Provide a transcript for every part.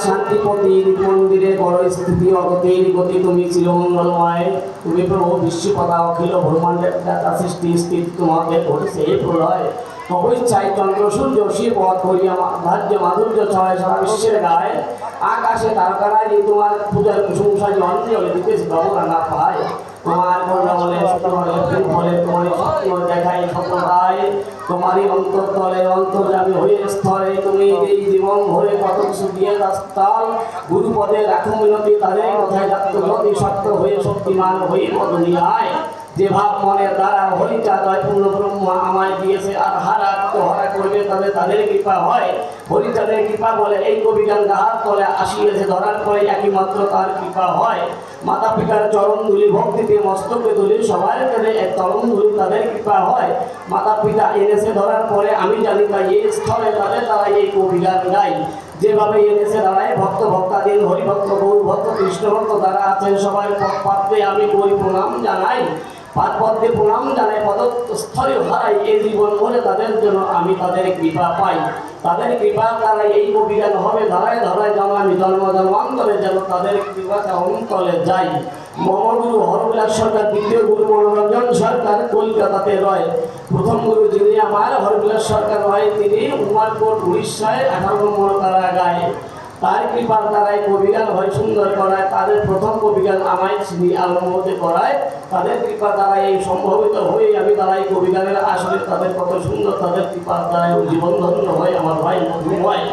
শান্তিপতির মন্দিরে বড় স্থিতি অগতির গতি তুমি চিরমঙ্গলময়। তুমি প্রভু বিশ্বপতা অখিল ব্রহ্মাণ্ডের দাতা সৃষ্টি স্থিতি তোমাকে ঘটেছে এই প্রলয়। অবৈচ্ছায় চন্দ্র সূর্য শিব পথ করিয়া ধার্য মাধুর্য ছয় সারা বিশ্বের গায়ে। আকাশে তারকারায় তোমার পূজার প্রশংসা যে অঞ্জলি দিতেছে বাবুরা না পায়। তোমার বলে ফলে তোমার স্বপ্ন দেখাই স্বপ্নটায়। তোমারই অন্তর্তলে অন্তর্যামী হয়ে স্থলে তুমি এই জীবন ভরে কত কিছু দিয়ে রাস্তাল। গুরুপদে রাখো মিনতি তাদের কথায় রাখতো যদি সত্য হয়ে শক্তিমান হয়ে মদনিয়ায়। যে ভাব মনের দ্বারা হরিচা জয় পূর্ণ ব্রহ্ম আমায় দিয়েছে আর হারা তো হরা করবে তবে তাদের কৃপা হয়। হরিচাঁদের কৃপা বলে এই কবিগান গাহার তলে আসিয়েছে ধরার পরে একই মাত্র তার কৃপা হয়। মাতা পিতার চরণ ধুলি ভক্তিতে মস্তকে ধুলি সবাই তাদের এক চরণ ধুলি তাদের কৃপা হয়। মাতা পিতা এনেছে ধরার পরে আমি জানি তাই এই স্থলে তাদের দ্বারা এই কবিগান গাই। যেভাবে এনেছে দাঁড়ায় ভক্ত ভক্তাধীন হরিভক্ত গৌর ভক্ত কৃষ্ণ ভক্ত যারা আছেন সবাই পাত্রে আমি করি প্রণাম জানাই। পাদপদ্মে প্রণাম জানাই পদস্থলে হারাই এই জীবন বলে তাদের জন্য আমি তাদের কৃপা পাই। তাদের কৃপা দ্বারা এই কবিগান হবে ধরায় ধরায় যেন আমি জন্ম জন্মান্তরে যেন তাদের কৃপাটা অন্তলে যাই। মহাগুরু হরবিলাস সরকার, দ্বিতীয় গুরু মনোরঞ্জন সরকার কলকাতাতে রয়। প্রথম গুরু যিনি আমার হরবিলাস সরকার হয় তিনি উমারকোট উড়িষ্যায় 18 নম্বর কারাগারে। তার কৃপার দ্বারাই কবিগান হয় সুন্দর করায়। তাদের প্রথম কবিগান আমায় চিনি আলমতে করায়। তাদের কৃপার দ্বারাই এই সম্ভবিত হয়ে আমি দাঁড়াই কবিগানের আসলে তাদের কত সুন্দর তাদের কৃপার দ্বারাই জীবন ধন্য হয় আমার ভাই মধুময়।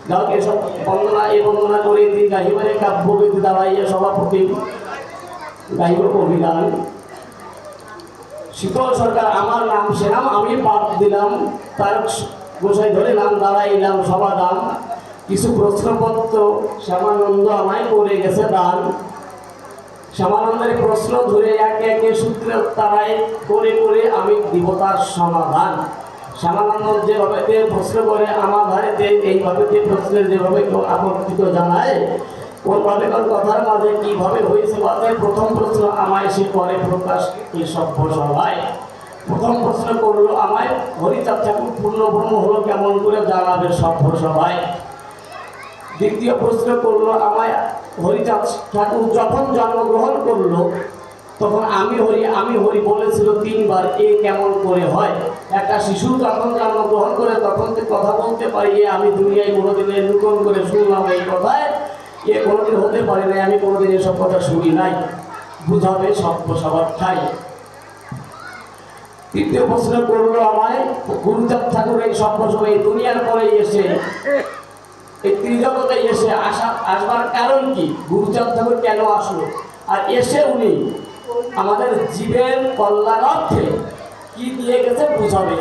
যাও এসব বন্দনা এই বন্দনা করে দিই গাহিবারে কাব্যবিদ দাঁড়াইয়া সভাপতি গাহিব কবিগান। শীতল সরকার আমার নাম সেরাম আমি পাপ দিলাম তার গোসাই ধরে নাম দাঁড়াইলাম সমাধান। কিছু প্রশ্নপত্র শ্যামানন্দ আমায় করে গেছে দান। শ্যামানন্দের প্রশ্ন ধরে একে একে সূত্রের তারাই করে করে আমি দিব তার সমাধান। শ্যামানন্দ যেভাবে প্রশ্ন করে আমার ধারেতে এইভাবে যে প্রশ্নের যেভাবে আপত্তিত জানায় ওইভাবে কথার মাঝে কিভাবে হয়েছে বাদের প্রথম প্রশ্ন আমায় সে করে প্রকাশ এই সভ্য সভায়। প্রথম প্রশ্ন করলো আমায় হরিচাঁদ ঠাকুর পূর্ণ ব্রহ্ম হলো কেমন করে জানাবে সভ্য সভায়। দ্বিতীয় প্রশ্ন করলো আমায় হরিচাঁদ ঠাকুর যখন জন্মগ্রহণ করলো তখন আমি হরি বলেছিল 3 বার এ কেমন করে হয়। একটা শিশু যখন জন্মগ্রহণ করে তখন তো কথা বলতে পারি আমি দুনিয়ায় কোনোদিনে নূতন করে শুনলাম এই কথায় এ কোনোদিন হতে পারে না আমি কোনোদিন এসব কথা শুনি নাই বুঝাবে সভ্য সবার ঠাই। তৃতীয় প্রশ্ন করলো আমায় গুরুচাঁদ ঠাকুর এই সভ্য সভায় দুনিয়ার পরে এসে এই ত্রিজগতে এসে আসবার কারণ কি, গুরুচাঁদ ঠাকুর কেন আসলো আর এসে উনি আমাদের জীবের কল্যাণার্থে কি দিয়ে গেছে বুঝাবে।